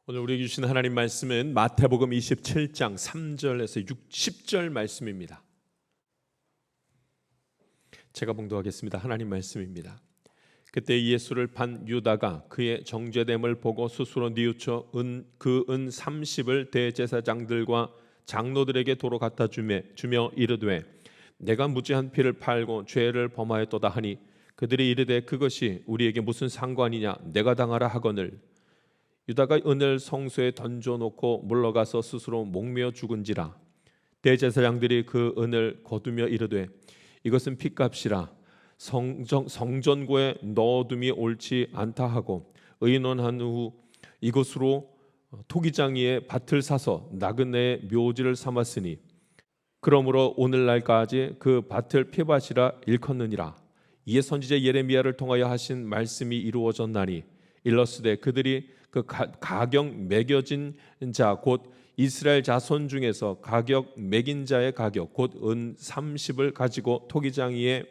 오늘 우리에게 주신 하나님 말씀은 마태복음 27장 3절에서 10절 말씀입니다. 제가 봉독하겠습니다. 하나님 말씀입니다. 그때 예수를 판 유다가 그의 정죄됨을 보고 스스로 뉘우쳐 그 은 30을 대제사장들과 장로들에게 도로 갖다 주며 이르되 내가 무죄한 피를 팔고 죄를 범하였도다 하니 그들이 이르되 그것이 우리에게 무슨 상관이냐 내가 당하라 하거늘 유다가 은을 성소에 던져놓고 물러가서 스스로 목매어 죽은지라. 대제사장들이 그 은을 거두며 이르되 이것은 핏값이라 성전고에 넣어둠이 옳지 않다 하고 의논한 후 이것으로 토기장이의 밭을 사서 나그네의 묘지를 삼았으니 그러므로 오늘날까지 그 밭을 피밭이라 일컫느니라. 이에 선지자 예레미야를 통하여 하신 말씀이 이루어졌나니 일러스되 그들이 그 가격 매겨진 자 곧 이스라엘 자손 중에서 가격 매긴 자의 가격 곧 은 30을 가지고 토기장이의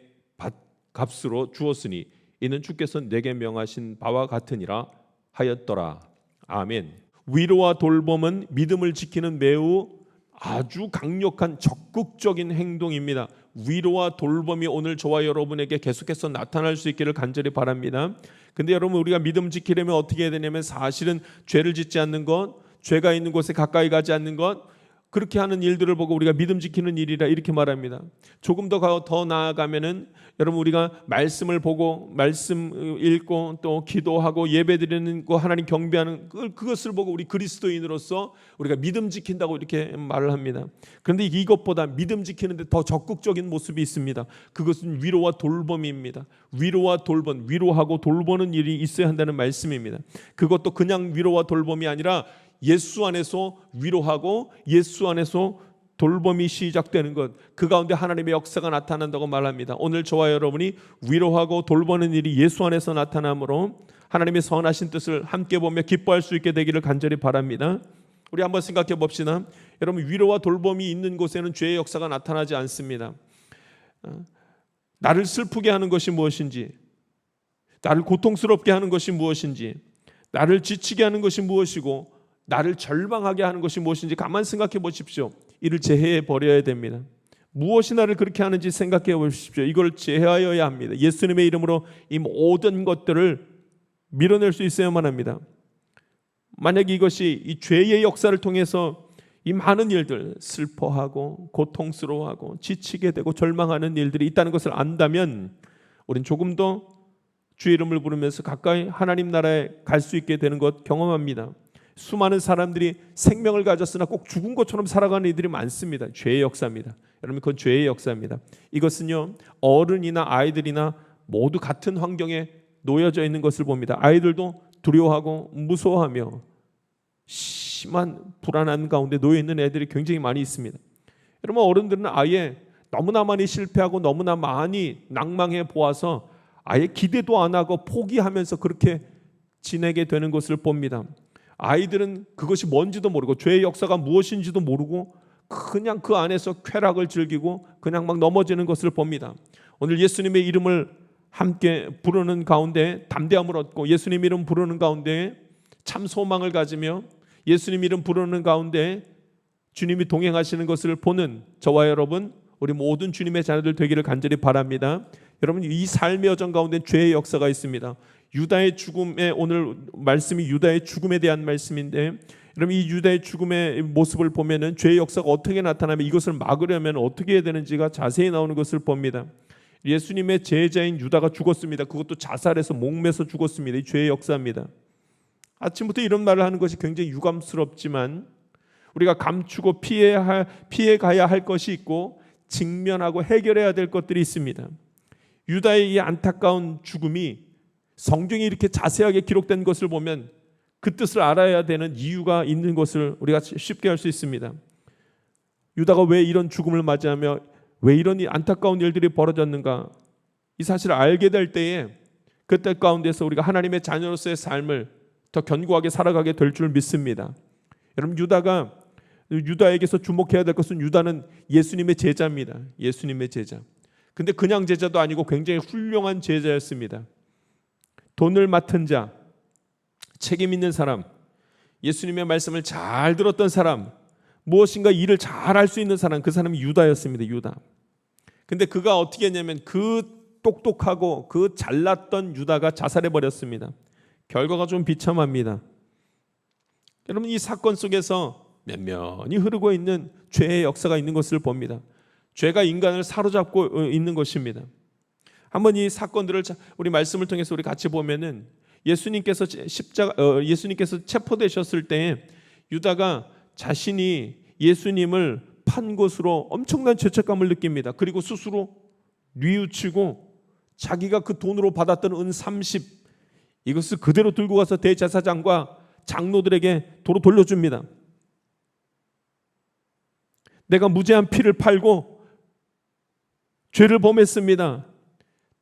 값으로 주었으니 이는 주께서 내게 명하신 바와 같으니라 하였더라. 아멘. 위로와 돌봄은 믿음을 지키는 매우 아주 강력한 적극적인 행동입니다. 위로와 돌봄이 오늘 저와 여러분에게 계속해서 나타날 수 있기를 간절히 바랍니다. 근데 여러분, 우리가 믿음 지키려면 어떻게 해야 되냐면 사실은 죄를 짓지 않는 것, 죄가 있는 곳에 가까이 가지 않는 것, 그렇게 하는 일들을 보고 우리가 믿음 지키는 일이라 이렇게 말합니다. 조금 더 나아가면은 여러분, 우리가 말씀을 보고 말씀 읽고 또 기도하고 예배드리는 거 하나님 경배하는 그것을 보고 우리 그리스도인으로서 우리가 믿음 지킨다고 이렇게 말을 합니다. 그런데 이것보다 믿음 지키는데 더 적극적인 모습이 있습니다. 그것은 위로와 돌봄입니다. 위로와 돌봄, 위로하고 돌보는 일이 있어야 한다는 말씀입니다. 그것도 그냥 위로와 돌봄이 아니라 예수 안에서 위로하고 예수 안에서 돌봄이 시작되는 것, 그 가운데 하나님의 역사가 나타난다고 말합니다. 오늘 저와 여러분이 위로하고 돌보는 일이 예수 안에서 나타나므로 하나님의 선하신 뜻을 함께 보며 기뻐할 수 있게 되기를 간절히 바랍니다. 우리 한번 생각해 봅시다. 여러분, 위로와 돌봄이 있는 곳에는 죄의 역사가 나타나지 않습니다. 나를 슬프게 하는 것이 무엇인지, 나를 고통스럽게 하는 것이 무엇인지, 나를 지치게 하는 것이 무엇이고 나를 절망하게 하는 것이 무엇인지 가만 생각해 보십시오. 이를 제해해 버려야 됩니다. 무엇이 나를 그렇게 하는지 생각해 보십시오. 이걸 제하여야 합니다. 예수님의 이름으로 이 모든 것들을 밀어낼 수 있어야만 합니다. 만약에 이것이 이 죄의 역사를 통해서 이 많은 일들, 슬퍼하고 고통스러워하고 지치게 되고 절망하는 일들이 있다는 것을 안다면 우린 조금 더 주의 이름을 부르면서 가까이 하나님 나라에 갈 수 있게 되는 것 경험합니다. 수많은 사람들이 생명을 가졌으나 꼭 죽은 것처럼 살아가는 이들이 많습니다. 죄의 역사입니다. 여러분, 그건 죄의 역사입니다. 이것은요, 어른이나 아이들이나 모두 같은 환경에 놓여져 있는 것을 봅니다. 아이들도 두려워하고 무서워하며 심한 불안한 가운데 놓여 있는 애들이 굉장히 많이 있습니다. 여러분, 어른들은 아예 너무나 많이 실패하고 너무나 많이 낭망해 보아서 아예 기대도 안 하고 포기하면서 그렇게 지내게 되는 것을 봅니다. 아이들은 그것이 뭔지도 모르고 죄의 역사가 무엇인지도 모르고 그냥 그 안에서 쾌락을 즐기고 그냥 막 넘어지는 것을 봅니다. 오늘 예수님의 이름을 함께 부르는 가운데 담대함을 얻고 예수님 이름 부르는 가운데 참 소망을 가지며 예수님 이름 부르는 가운데 주님이 동행하시는 것을 보는 저와 여러분, 우리 모든 주님의 자녀들 되기를 간절히 바랍니다. 여러분, 이 삶의 여정 가운데 죄의 역사가 있습니다. 유다의 죽음에, 오늘 말씀이 유다의 죽음에 대한 말씀인데, 여러분, 이 유다의 죽음의 모습을 보면은 죄의 역사가 어떻게 나타나면 이것을 막으려면 어떻게 해야 되는지가 자세히 나오는 것을 봅니다. 예수님의 제자인 유다가 죽었습니다. 그것도 자살해서 목매서 죽었습니다. 이 죄의 역사입니다. 아침부터 이런 말을 하는 것이 굉장히 유감스럽지만 우리가 감추고 피해가야 할 것이 있고 직면하고 해결해야 될 것들이 있습니다. 유다의 이 안타까운 죽음이 성경이 이렇게 자세하게 기록된 것을 보면 그 뜻을 알아야 되는 이유가 있는 것을 우리가 쉽게 알 수 있습니다. 유다가 왜 이런 죽음을 맞이하며 왜 이런 안타까운 일들이 벌어졌는가, 이 사실을 알게 될 때에 그때 가운데서 우리가 하나님의 자녀로서의 삶을 더 견고하게 살아가게 될 줄 믿습니다. 여러분, 유다에게서 주목해야 될 것은 유다는 예수님의 제자입니다. 예수님의 제자. 근데 그냥 제자도 아니고 굉장히 훌륭한 제자였습니다. 돈을 맡은 자, 책임 있는 사람, 예수님의 말씀을 잘 들었던 사람, 무엇인가 일을 잘 할 수 있는 사람, 그 사람이 유다였습니다. 유다. 근데 그가 어떻게 했냐면 그 똑똑하고 그 잘났던 유다가 자살해 버렸습니다. 결과가 좀 비참합니다. 여러분, 이 사건 속에서 면면이 흐르고 있는 죄의 역사가 있는 것을 봅니다. 죄가 인간을 사로잡고 있는 것입니다. 한번 이 사건들을 우리 말씀을 통해서 우리 같이 보면은 예수님께서 체포되셨을 때 유다가 자신이 예수님을 판 것으로 엄청난 죄책감을 느낍니다. 그리고 스스로 뉘우치고 자기가 그 돈으로 받았던 은 30 이것을 그대로 들고 가서 대제사장과 장로들에게 도로 돌려줍니다. 내가 무죄한 피를 팔고 죄를 범했습니다.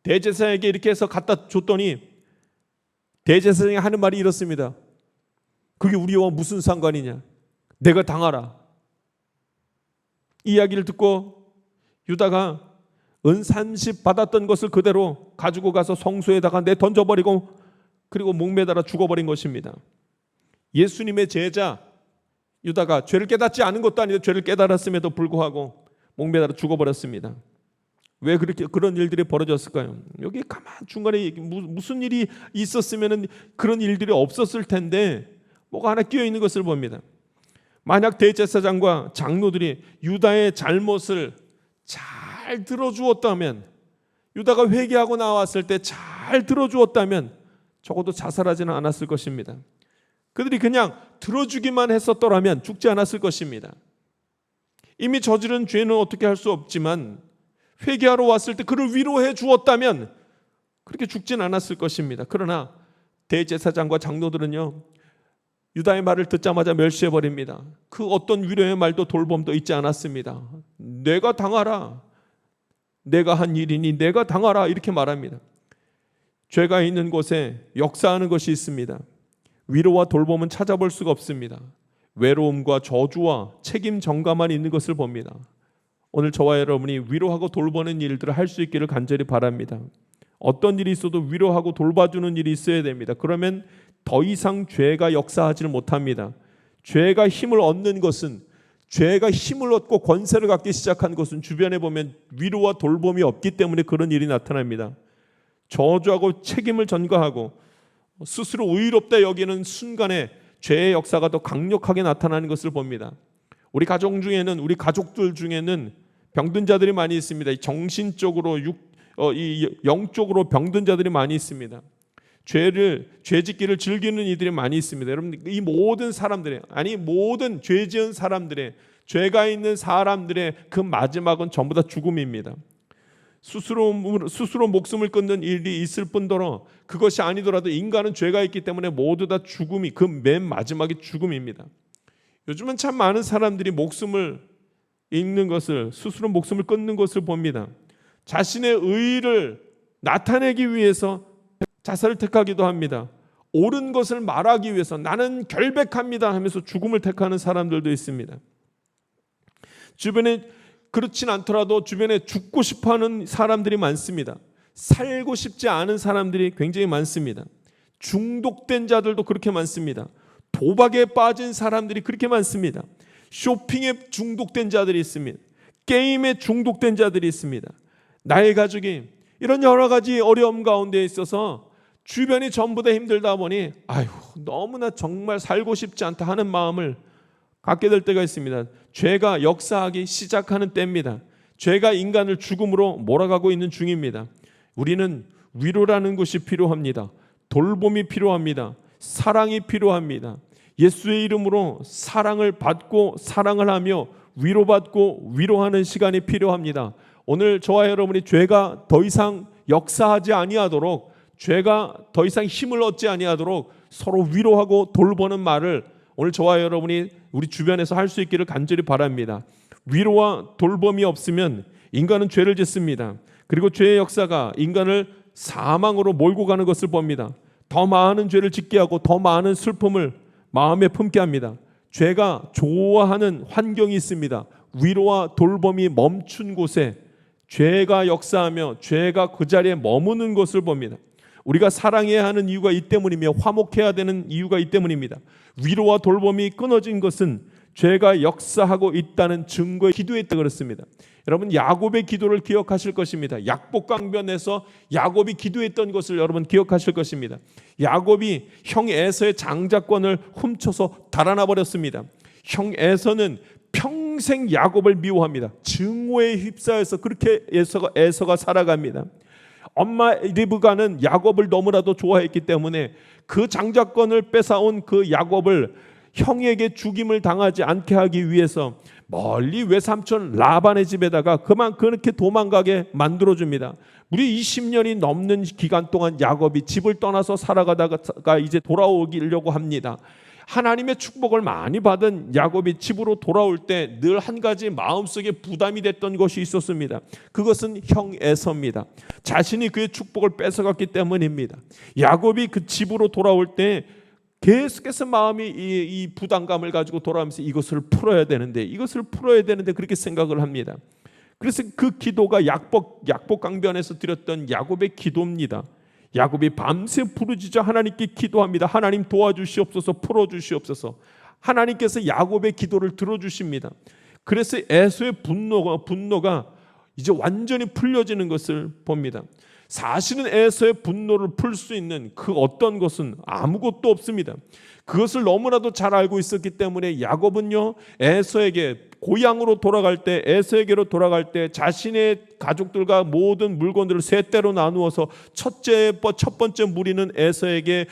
대제사장에게 이렇게 해서 갖다 줬더니 대제사장이 하는 말이 이렇습니다. 그게 우리와 무슨 상관이냐? 내가 당하라. 이 이야기를 듣고 유다가 은 30 받았던 것을 그대로 가지고 가서 성소에다가 던져버리고 그리고 목매달아 죽어버린 것입니다. 예수님의 제자 유다가 죄를 깨닫지 않은 것도 아닌데 죄를 깨달았음에도 불구하고 목매달아 죽어버렸습니다. 왜 그렇게 그런 일들이 벌어졌을까요? 여기 가만 중간에 무슨 일이 있었으면 그런 일들이 없었을 텐데 뭐가 하나 끼어 있는 것을 봅니다. 만약 대제사장과 장로들이 유다의 잘못을 잘 들어주었다면, 유다가 회개하고 나왔을 때 잘 들어주었다면 적어도 자살하지는 않았을 것입니다. 그들이 그냥 들어주기만 했었더라면 죽지 않았을 것입니다. 이미 저지른 죄는 어떻게 할 수 없지만 회개하러 왔을 때 그를 위로해 주었다면 그렇게 죽진 않았을 것입니다. 그러나 대제사장과 장로들은요, 유다의 말을 듣자마자 멸시해버립니다. 그 어떤 위로의 말도 돌봄도 있지 않았습니다. 내가 당하라. 내가 한 일이니 내가 당하라. 이렇게 말합니다. 죄가 있는 곳에 역사하는 것이 있습니다. 위로와 돌봄은 찾아볼 수가 없습니다. 외로움과 저주와 책임 전가만 있는 것을 봅니다. 오늘 저와 여러분이 위로하고 돌보는 일들을 할 수 있기를 간절히 바랍니다. 어떤 일이 있어도 위로하고 돌봐주는 일이 있어야 됩니다. 그러면 더 이상 죄가 역사하지를 못합니다. 죄가 힘을 얻는 것은, 죄가 힘을 얻고 권세를 갖기 시작한 것은 주변에 보면 위로와 돌봄이 없기 때문에 그런 일이 나타납니다. 저주하고 책임을 전가하고 스스로 의롭다 여기는 순간에 죄의 역사가 더 강력하게 나타나는 것을 봅니다. 우리 가족들 중에는 병든 자들이 많이 있습니다. 정신적으로 영적으로 병든 자들이 많이 있습니다. 죄 짓기를 즐기는 이들이 많이 있습니다. 여러분, 이 모든 죄 지은 사람들의, 죄가 있는 사람들의 그 마지막은 전부 다 죽음입니다. 스스로 목숨을 끊는 일이 있을 뿐더러 그것이 아니더라도 인간은 죄가 있기 때문에 모두 다 죽음이, 그 맨 마지막이 죽음입니다. 요즘은 참 많은 사람들이 목숨을 잃는 것을, 스스로 목숨을 끊는 것을 봅니다. 자신의 의의를 나타내기 위해서 자살을 택하기도 합니다. 옳은 것을 말하기 위해서 나는 결백합니다 하면서 죽음을 택하는 사람들도 있습니다. 주변에 그렇진 않더라도 주변에 죽고 싶어하는 사람들이 많습니다. 살고 싶지 않은 사람들이 굉장히 많습니다. 중독된 자들도 그렇게 많습니다. 도박에 빠진 사람들이 그렇게 많습니다. 쇼핑에 중독된 자들이 있습니다. 게임에 중독된 자들이 있습니다. 나의 가족이 이런 여러 가지 어려움 가운데 있어서 주변이 전부 다 힘들다 보니 너무나 정말 살고 싶지 않다 하는 마음을 갖게 될 때가 있습니다. 죄가 역사하기 시작하는 때입니다. 죄가 인간을 죽음으로 몰아가고 있는 중입니다. 우리는 위로라는 것이 필요합니다. 돌봄이 필요합니다. 사랑이 필요합니다. 예수의 이름으로 사랑을 받고 사랑을 하며 위로받고 위로하는 시간이 필요합니다. 오늘 저와 여러분이 죄가 더 이상 역사하지 아니하도록, 죄가 더 이상 힘을 얻지 아니하도록 서로 위로하고 돌보는 말을 오늘 저와 여러분이 우리 주변에서 할 수 있기를 간절히 바랍니다. 위로와 돌봄이 없으면 인간은 죄를 짓습니다. 그리고 죄의 역사가 인간을 사망으로 몰고 가는 것을 봅니다. 더 많은 죄를 짓게 하고 더 많은 슬픔을 마음에 품게 합니다. 죄가 좋아하는 환경이 있습니다. 위로와 돌봄이 멈춘 곳에 죄가 역사하며 죄가 그 자리에 머무는 것을 봅니다. 우리가 사랑해야 하는 이유가 이 때문이며 화목해야 되는 이유가 이 때문입니다. 위로와 돌봄이 끊어진 것은 죄가 역사하고 있다는 증거에 기도했다 그렇습니다. 여러분, 야곱의 기도를 기억하실 것입니다. 약복강변에서 야곱이 기도했던 것을 여러분 기억하실 것입니다. 야곱이 형 에서의 장자권을 훔쳐서 달아나 버렸습니다. 형 에서는 평생 야곱을 미워합니다. 증오에 휩싸여서 그렇게 에서가 살아갑니다. 엄마 리브가는 야곱을 너무나도 좋아했기 때문에 그 장자권을 뺏어온 그 야곱을 형에게 죽임을 당하지 않게 하기 위해서 멀리 외삼촌 라반의 집에다가 그렇게 도망가게 만들어줍니다. 무려 20년이 넘는 기간 동안 야곱이 집을 떠나서 살아가다가 이제 돌아오려고 합니다. 하나님의 축복을 많이 받은 야곱이 집으로 돌아올 때 늘 한 가지 마음속에 부담이 됐던 것이 있었습니다. 그것은 형 에서입니다. 자신이 그의 축복을 뺏어갔기 때문입니다. 야곱이 그 집으로 돌아올 때 계속해서 마음이 이 부담감을 가지고 돌아오면서 이것을 풀어야 되는데 그렇게 생각을 합니다. 그래서 그 기도가 약복강변에서 드렸던 야곱의 기도입니다. 야곱이 밤새 부르짖어 하나님께 기도합니다. 하나님 도와주시옵소서, 풀어주시옵소서. 하나님께서 야곱의 기도를 들어주십니다. 그래서 에서의 분노가 이제 완전히 풀려지는 것을 봅니다. 사실은 에서의 분노를 풀 수 있는 그 어떤 것은 아무것도 없습니다. 그것을 너무나도 잘 알고 있었기 때문에 야곱은요, 에서에게 고향으로 돌아갈 때, 에서에게로 돌아갈 때 자신의 가족들과 모든 물건들을 세 대로 나누어서 첫 번째 무리는 에서에게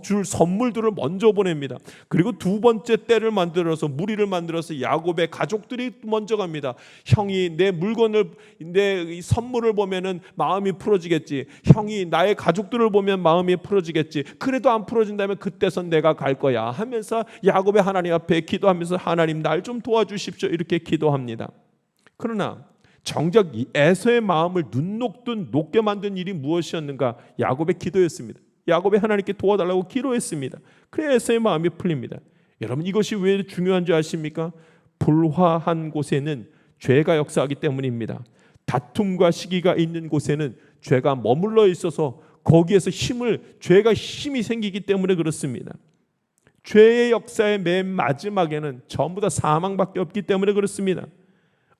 줄 선물들을 먼저 보냅니다. 그리고 두 번째 때를 만들어서 무리를 만들어서 야곱의 가족들이 먼저 갑니다. 형이 내 물건을, 내 선물을 보면은 마음이 풀어지겠지. 형이 나의 가족들을 보면 마음이 풀어지겠지. 그래도 안 풀어진다면 그때선 내가 갈 거야 하면서 야곱의 하나님 앞에 기도하면서 하나님 날 좀 도와주십시오 이렇게 기도합니다. 그러나 정작 에서의 마음을 높게 만든 일이 무엇이었는가? 야곱의 기도였습니다. 야곱이 하나님께 도와달라고 기도했습니다. 그래 에서의 마음이 풀립니다. 여러분, 이것이 왜 중요한지 아십니까? 불화한 곳에는 죄가 역사하기 때문입니다. 다툼과 시기가 있는 곳에는 죄가 머물러 있어서 거기에서 죄가 힘이 생기기 때문에 그렇습니다. 죄의 역사의 맨 마지막에는 전부 다 사망밖에 없기 때문에 그렇습니다.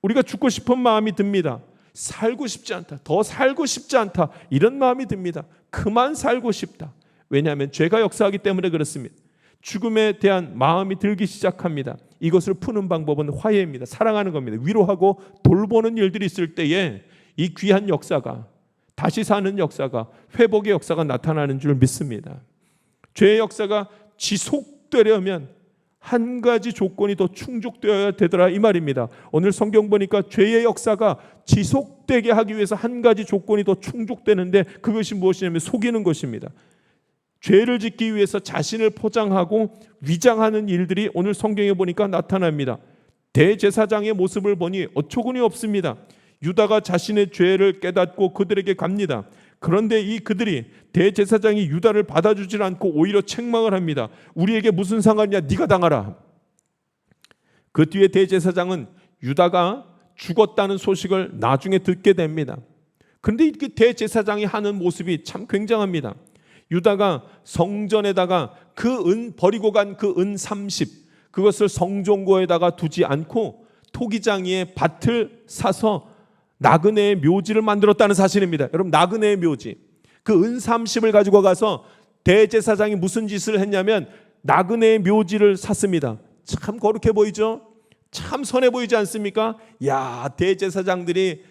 우리가 죽고 싶은 마음이 듭니다. 살고 싶지 않다, 더 살고 싶지 않다, 이런 마음이 듭니다. 그만 살고 싶다. 왜냐하면 죄가 역사하기 때문에 그렇습니다. 죽음에 대한 마음이 들기 시작합니다. 이것을 푸는 방법은 화해입니다. 사랑하는 겁니다. 위로하고 돌보는 일들이 있을 때에 이 귀한 역사가, 다시 사는 역사가, 회복의 역사가 나타나는 줄 믿습니다. 죄의 역사가 지속되려면 한 가지 조건이 더 충족되어야 되더라 이 말입니다. 오늘 성경 보니까 죄의 역사가 지속되게 하기 위해서 한 가지 조건이 더 충족되는데 그것이 무엇이냐면 속이는 것입니다. 죄를 짓기 위해서 자신을 포장하고 위장하는 일들이 오늘 성경에 보니까 나타납니다. 대제사장의 모습을 보니 어처구니 없습니다. 유다가 자신의 죄를 깨닫고 그들에게 갑니다. 그런데 그들이 대제사장이 유다를 받아주질 않고 오히려 책망을 합니다. 우리에게 무슨 상관이냐, 네가 당하라. 그 뒤에 대제사장은 유다가 죽었다는 소식을 나중에 듣게 됩니다. 그런데 이 대제사장이 하는 모습이 참 굉장합니다. 유다가 성전에다가 버리고 간 그 은 30, 그것을 성종고에다가 두지 않고 토기장이의 밭을 사서 나그네의 묘지를 만들었다는 사실입니다. 여러분, 나그네의 묘지, 그 은 30을 가지고 가서 대제사장이 무슨 짓을 했냐면 나그네의 묘지를 샀습니다. 참 거룩해 보이죠? 참 선해 보이지 않습니까? 야, 대제사장들이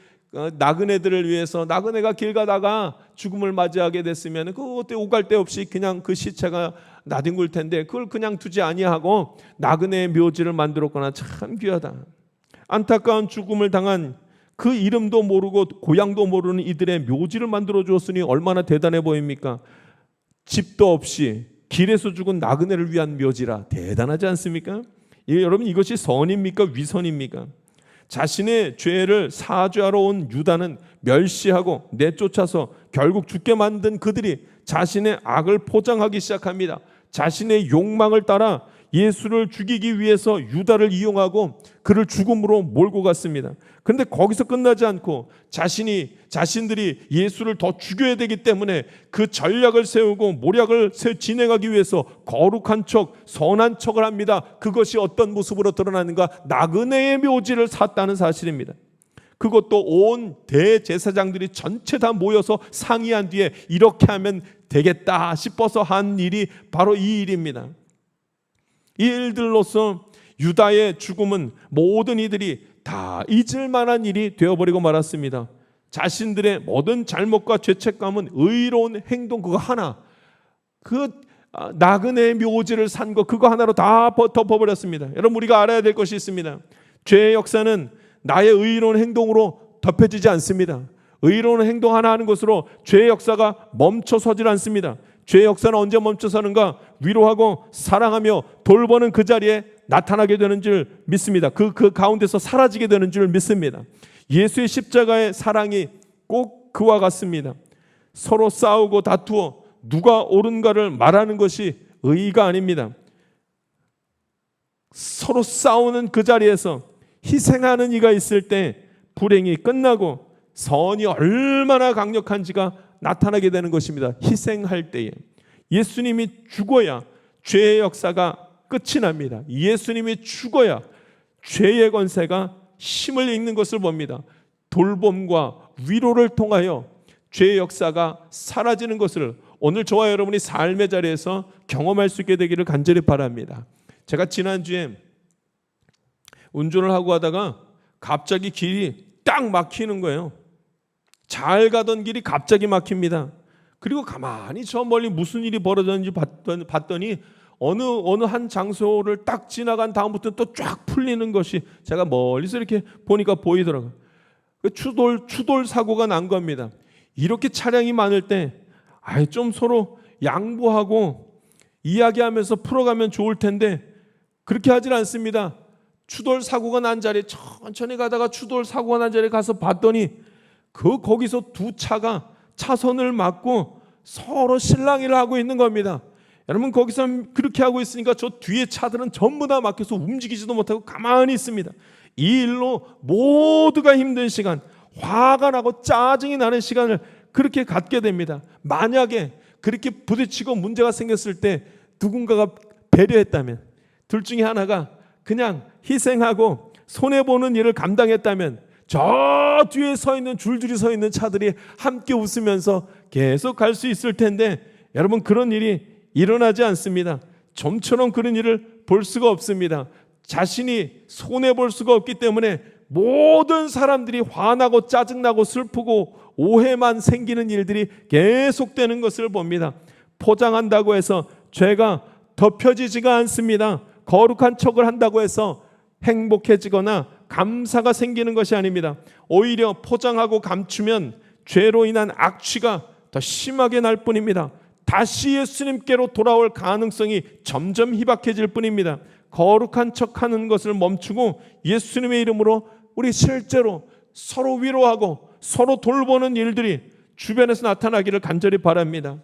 나그네들을 위해서, 나그네가 길 가다가 죽음을 맞이하게 됐으면 그때 오갈 데 없이 그냥 그 시체가 나뒹굴 텐데 그걸 그냥 두지 아니하고 나그네의 묘지를 만들었거나, 참 귀하다. 안타까운 죽음을 당한 그 이름도 모르고 고향도 모르는 이들의 묘지를 만들어 주었으니 얼마나 대단해 보입니까? 집도 없이 길에서 죽은 나그네를 위한 묘지라 대단하지 않습니까? 여러분, 이것이 선입니까? 위선입니까? 자신의 죄를 사죄하러 온 유다는 멸시하고 내쫓아서 결국 죽게 만든 그들이 자신의 악을 포장하기 시작합니다. 자신의 욕망을 따라 예수를 죽이기 위해서 유다를 이용하고 그를 죽음으로 몰고 갔습니다. 그런데 거기서 끝나지 않고 자신들이 예수를 더 죽여야 되기 때문에 그 전략을 세우고 모략을 진행하기 위해서 거룩한 척, 선한 척을 합니다. 그것이 어떤 모습으로 드러나는가? 나그네의 묘지를 샀다는 사실입니다. 그것도 온 대제사장들이 전체 다 모여서 상의한 뒤에 이렇게 하면 되겠다 싶어서 한 일이 바로 이 일입니다. 이 일들로서 유다의 죽음은 모든 이들이 다 잊을 만한 일이 되어버리고 말았습니다. 자신들의 모든 잘못과 죄책감은 의로운 행동 그거 하나, 그 나그네의 묘지를 산 거 그거 하나로 다 덮어버렸습니다. 여러분, 우리가 알아야 될 것이 있습니다. 죄의 역사는 나의 의로운 행동으로 덮여지지 않습니다. 의로운 행동 하나 하는 것으로 죄의 역사가 멈춰서질 않습니다. 죄의 역사는 언제 멈춰서는가? 위로하고 사랑하며 돌보는 그 자리에 나타나게 되는 줄 믿습니다. 그 가운데서 사라지게 되는 줄 믿습니다. 예수의 십자가의 사랑이 꼭 그와 같습니다. 서로 싸우고 다투어 누가 옳은가를 말하는 것이 의의가 아닙니다. 서로 싸우는 그 자리에서 희생하는 이가 있을 때 불행이 끝나고 선이 얼마나 강력한지가 나타나게 되는 것입니다. 희생할 때에 예수님이 죽어야 죄의 역사가 끝이 납니다. 예수님이 죽어야 죄의 권세가 힘을 잃는 것을 봅니다. 돌봄과 위로를 통하여 죄의 역사가 사라지는 것을 오늘 저와 여러분이 삶의 자리에서 경험할 수 있게 되기를 간절히 바랍니다. 제가 지난주에 운전을 하고 가다가 갑자기 길이 딱 막히는 거예요. 잘 가던 길이 갑자기 막힙니다. 그리고 가만히 저 멀리 무슨 일이 벌어졌는지 봤더니 어느 한 장소를 딱 지나간 다음부터 또 쫙 풀리는 것이 제가 멀리서 이렇게 보니까 보이더라고요. 추돌 사고가 난 겁니다. 이렇게 차량이 많을 때 좀 서로 양보하고 이야기하면서 풀어가면 좋을 텐데 그렇게 하질 않습니다. 추돌 사고가 난 자리에 천천히 가다가 추돌 사고가 난 자리에 가서 봤더니 거기서 두 차가 차선을 막고 서로 실랑이를 하고 있는 겁니다. 여러분, 거기서 그렇게 하고 있으니까 저 뒤에 차들은 전부 다 막혀서 움직이지도 못하고 가만히 있습니다. 이 일로 모두가 힘든 시간, 화가 나고 짜증이 나는 시간을 그렇게 갖게 됩니다. 만약에 그렇게 부딪히고 문제가 생겼을 때 누군가가 배려했다면, 둘 중에 하나가 그냥 희생하고 손해보는 일을 감당했다면 저 뒤에 줄줄이 서 있는 차들이 함께 웃으면서 계속 갈 수 있을 텐데 여러분, 그런 일이 일어나지 않습니다. 좀처럼 그런 일을 볼 수가 없습니다. 자신이 손해볼 수가 없기 때문에 모든 사람들이 화나고 짜증나고 슬프고 오해만 생기는 일들이 계속되는 것을 봅니다. 포장한다고 해서 죄가 덮여지지가 않습니다. 거룩한 척을 한다고 해서 행복해지거나 감사가 생기는 것이 아닙니다. 오히려 포장하고 감추면 죄로 인한 악취가 더 심하게 날 뿐입니다. 다시 예수님께로 돌아올 가능성이 점점 희박해질 뿐입니다. 거룩한 척하는 것을 멈추고 예수님의 이름으로 우리 실제로 서로 위로하고 서로 돌보는 일들이 주변에서 나타나기를 간절히 바랍니다.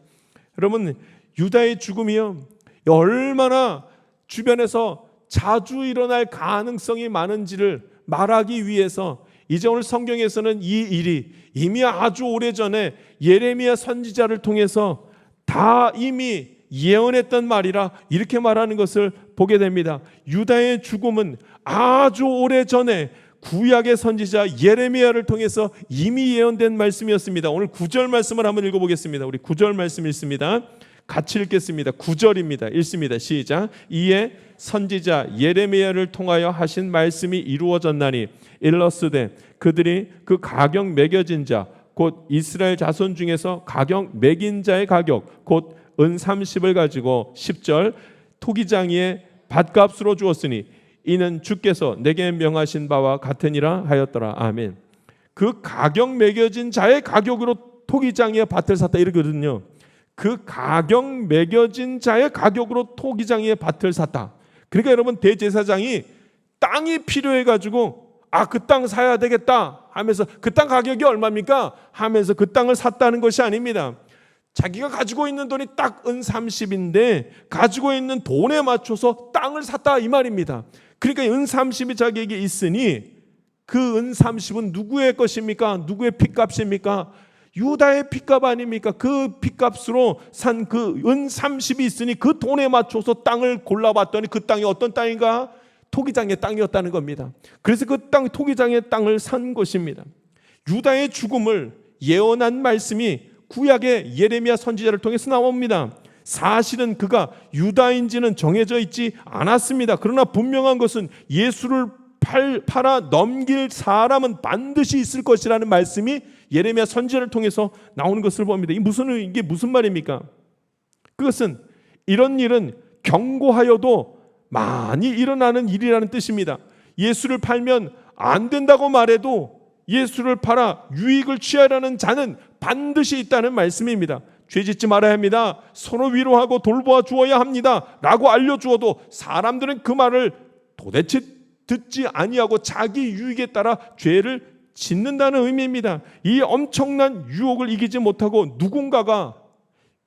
여러분, 유다의 죽음이요, 얼마나 주변에서 자주 일어날 가능성이 많은지를 말하기 위해서 이제 오늘 성경에서는 이 일이 이미 아주 오래전에 예레미야 선지자를 통해서 다 이미 예언했던 말이라 이렇게 말하는 것을 보게 됩니다. 유다의 죽음은 아주 오래전에 구약의 선지자 예레미야를 통해서 이미 예언된 말씀이었습니다. 오늘 9절 말씀을 한번 읽어보겠습니다. 우리 9절 말씀 읽습니다. 같이 읽겠습니다. 9절입니다. 읽습니다. 시작. 이에 선지자 예레미야를 통하여 하신 말씀이 이루어졌나니 일러스되 그들이 그 가격 매겨진 자 곧 이스라엘 자손 중에서 가격 매긴 자의 가격 곧 은 30을 가지고 10절 토기장이의 밭값으로 주었으니 이는 주께서 내게 명하신 바와 같으니라 하였더라. 아멘. 그 가격 매겨진 자의 가격으로 토기장이의 밭을 샀다 이러거든요. 그 가격 매겨진 자의 가격으로 토기장이의 밭을 샀다. 그러니까 여러분, 대제사장이 땅이 필요해가지고 그 땅 사야 되겠다 하면서 그 땅 가격이 얼마입니까? 하면서 그 땅을 샀다는 것이 아닙니다. 자기가 가지고 있는 돈이 딱 은 30인데 가지고 있는 돈에 맞춰서 땅을 샀다 이 말입니다. 그러니까 은 30이 자기에게 있으니 그 은 30은 누구의 것입니까? 누구의 핏값입니까? 유다의 핏값 아닙니까? 그 핏값으로 산 그 은 30이 있으니 그 돈에 맞춰서 땅을 골라봤더니 그 땅이 어떤 땅인가? 토기장의 땅이었다는 겁니다. 그래서 그 땅, 토기장의 땅을 산 것입니다. 유다의 죽음을 예언한 말씀이 구약의 예레미야 선지자를 통해서 나옵니다. 사실은 그가 유다인지는 정해져 있지 않았습니다. 그러나 분명한 것은 예수를 팔아 넘길 사람은 반드시 있을 것이라는 말씀이 예레미야 선지자를 통해서 나오는 것을 봅니다. 이게 무슨 말입니까? 그것은 이런 일은 경고하여도 많이 일어나는 일이라는 뜻입니다. 예수를 팔면 안 된다고 말해도 예수를 팔아 유익을 취하려는 자는 반드시 있다는 말씀입니다. 죄 짓지 말아야 합니다. 서로 위로하고 돌보아 주어야 합니다. 라고 알려주어도 사람들은 그 말을 도대체 듣지 아니하고 자기 유익에 따라 죄를 짓는다는 의미입니다. 이 엄청난 유혹을 이기지 못하고 누군가가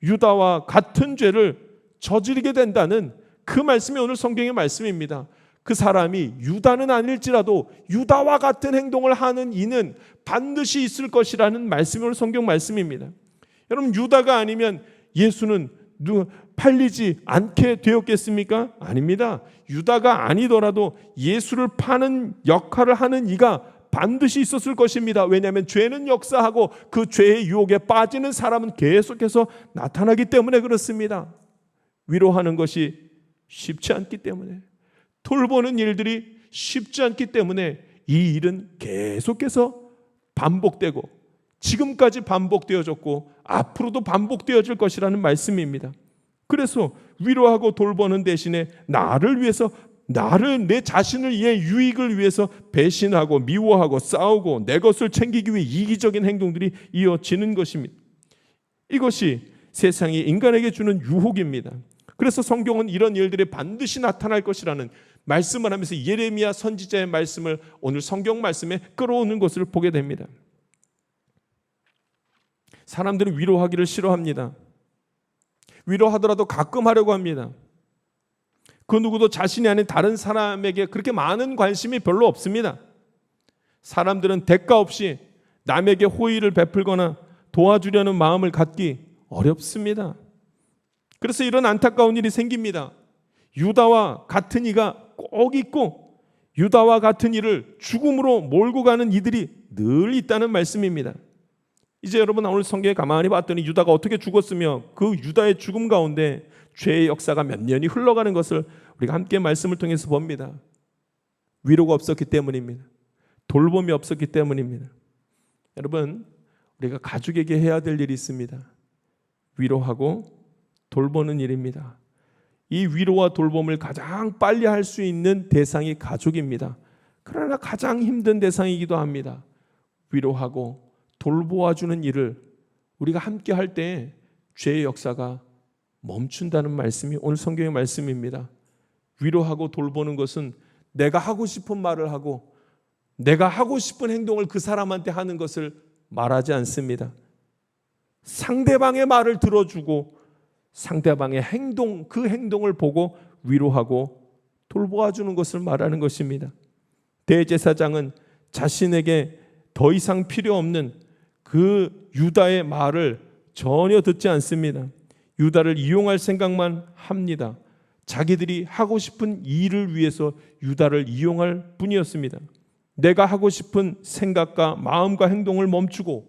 유다와 같은 죄를 저지르게 된다는 그 말씀이 오늘 성경의 말씀입니다. 그 사람이 유다는 아닐지라도 유다와 같은 행동을 하는 이는 반드시 있을 것이라는 말씀이 오늘 성경 말씀입니다. 여러분, 유다가 아니면 예수는 팔리지 않게 되었겠습니까? 아닙니다. 유다가 아니더라도 예수를 파는 역할을 하는 이가 반드시 있었을 것입니다. 왜냐하면 죄는 역사하고 그 죄의 유혹에 빠지는 사람은 계속해서 나타나기 때문에 그렇습니다. 위로하는 것이 쉽지 않기 때문에, 돌보는 일들이 쉽지 않기 때문에 이 일은 계속해서 반복되고 지금까지 반복되어졌고 앞으로도 반복되어질 것이라는 말씀입니다. 그래서 위로하고 돌보는 대신에 나를 위해서, 내 자신을 위해 유익을 위해서 배신하고 미워하고 싸우고 내 것을 챙기기 위해 이기적인 행동들이 이어지는 것입니다. 이것이 세상이 인간에게 주는 유혹입니다. 그래서 성경은 이런 일들이 반드시 나타날 것이라는 말씀을 하면서 예레미야 선지자의 말씀을 오늘 성경 말씀에 끌어오는 것을 보게 됩니다. 사람들은 위로하기를 싫어합니다. 위로하더라도 가끔 하려고 합니다. 그 누구도 자신이 아닌 다른 사람에게 그렇게 많은 관심이 별로 없습니다. 사람들은 대가 없이 남에게 호의를 베풀거나 도와주려는 마음을 갖기 어렵습니다. 그래서 이런 안타까운 일이 생깁니다. 유다와 같은 이가 꼭 있고 유다와 같은 이를 죽음으로 몰고 가는 이들이 늘 있다는 말씀입니다. 이제 여러분, 오늘 성경에 가만히 봤더니 유다가 어떻게 죽었으며 그 유다의 죽음 가운데 죄의 역사가 몇 년이 흘러가는 것을 우리가 함께 말씀을 통해서 봅니다. 위로가 없었기 때문입니다. 돌봄이 없었기 때문입니다. 여러분, 우리가 가족에게 해야 될 일이 있습니다. 위로하고 돌보는 일입니다. 이 위로와 돌봄을 가장 빨리 할 수 있는 대상이 가족입니다. 그러나 가장 힘든 대상이기도 합니다. 위로하고 돌보아주는 일을 우리가 함께 할 때 죄의 역사가 멈춘다는 말씀이 오늘 성경의 말씀입니다. 위로하고 돌보는 것은 내가 하고 싶은 말을 하고 내가 하고 싶은 행동을 그 사람한테 하는 것을 말하지 않습니다. 상대방의 말을 들어주고 상대방의 행동, 그 행동을 보고 위로하고 돌보아주는 것을 말하는 것입니다. 대제사장은 자신에게 더 이상 필요 없는 그 유다의 말을 전혀 듣지 않습니다. 유다를 이용할 생각만 합니다. 자기들이 하고 싶은 일을 위해서 유다를 이용할 뿐이었습니다. 내가 하고 싶은 생각과 마음과 행동을 멈추고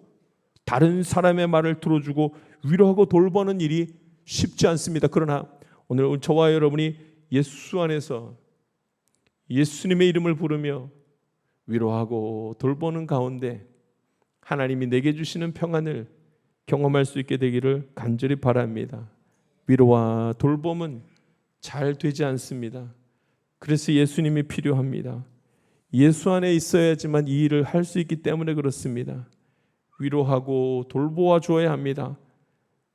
다른 사람의 말을 들어주고 위로하고 돌보는 일이 쉽지 않습니다. 그러나 오늘 저와 여러분이 예수 안에서 예수님의 이름을 부르며 위로하고 돌보는 가운데 하나님이 내게 주시는 평안을 경험할 수 있게 되기를 간절히 바랍니다. 위로와 돌봄은 잘 되지 않습니다. 그래서 예수님이 필요합니다. 예수 안에 있어야지만 이 일을 할 수 있기 때문에 그렇습니다. 위로하고 돌보아 줘야 합니다.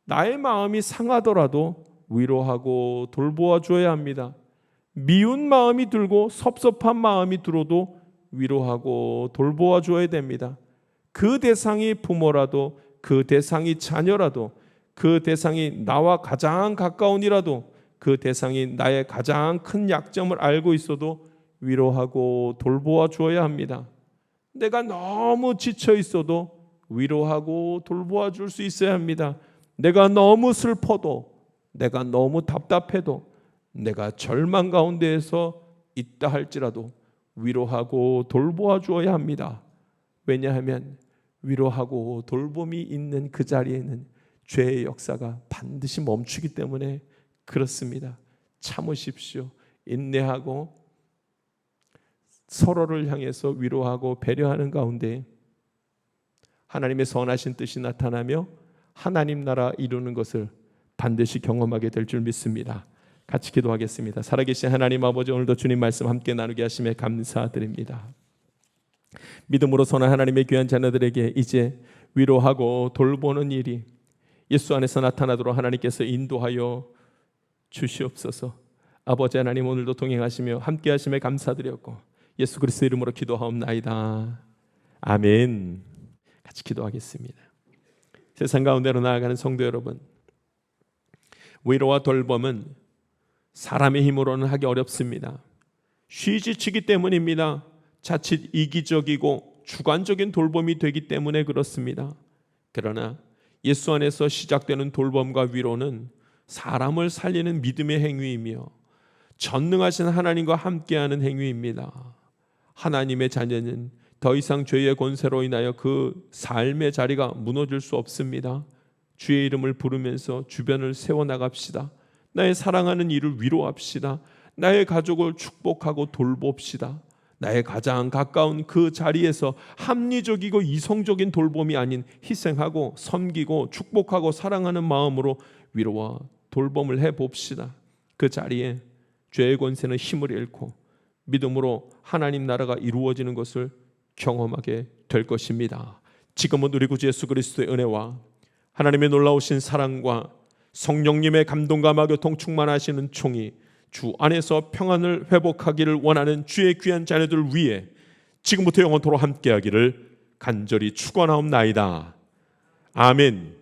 나의 마음이 상하더라도 위로하고 돌보아 줘야 합니다. 미운 마음이 들고 섭섭한 마음이 들어도 위로하고 돌보아 줘야 됩니다. 그 대상이 부모라도 그 대상이 자녀라도 그 대상이 나와 가장 가까운이라도 그 대상이 나의 가장 큰 약점을 알고 있어도 위로하고 돌보아 주어야 합니다. 내가 너무 지쳐 있어도 위로하고 돌보아 줄 수 있어야 합니다. 내가 너무 슬퍼도, 내가 너무 답답해도, 내가 절망 가운데에서 있다 할지라도 위로하고 돌보아 주어야 합니다. 왜냐하면 위로하고 돌봄이 있는 그 자리에는 죄의 역사가 반드시 멈추기 때문에 그렇습니다. 참으십시오. 인내하고 서로를 향해서 위로하고 배려하는 가운데 하나님의 선하신 뜻이 나타나며 하나님 나라 이루는 것을 반드시 경험하게 될 줄 믿습니다. 같이 기도하겠습니다. 살아계신 하나님 아버지, 오늘도 주님 말씀 함께 나누게 하심에 감사드립니다. 믿음으로 선한 하나님의 귀한 자녀들에게 이제 위로하고 돌보는 일이 예수 안에서 나타나도록 하나님께서 인도하여 주시옵소서. 아버지 하나님, 오늘도 동행하시며 함께 하심에 감사드렸고 예수 그리스도 이름으로 기도하옵나이다. 아멘. 같이 기도하겠습니다. 세상 가운데로 나아가는 성도 여러분, 위로와 돌봄은 사람의 힘으로는 하기 어렵습니다. 쉬지치기 때문입니다. 자칫 이기적이고 주관적인 돌봄이 되기 때문에 그렇습니다. 그러나 예수 안에서 시작되는 돌봄과 위로는 사람을 살리는 믿음의 행위이며 전능하신 하나님과 함께하는 행위입니다. 하나님의 자녀는 더 이상 죄의 권세로 인하여 그 삶의 자리가 무너질 수 없습니다. 주의 이름을 부르면서 주변을 세워나갑시다. 나의 사랑하는 이를 위로합시다. 나의 가족을 축복하고 돌봅시다. 나의 가장 가까운 그 자리에서 합리적이고 이성적인 돌봄이 아닌 희생하고 섬기고 축복하고 사랑하는 마음으로 위로와 돌봄을 해봅시다. 그 자리에 죄의 권세는 힘을 잃고 믿음으로 하나님 나라가 이루어지는 것을 경험하게 될 것입니다. 지금은 우리 구주 예수 그리스도의 은혜와 하나님의 놀라우신 사랑과 성령님의 감동과 마교통 충만하시는 총이 주 안에서 평안을 회복하기를 원하는 주의 귀한 자녀들 위해 지금부터 영원토록 함께하기를 간절히 축원하옵나이다. 아멘.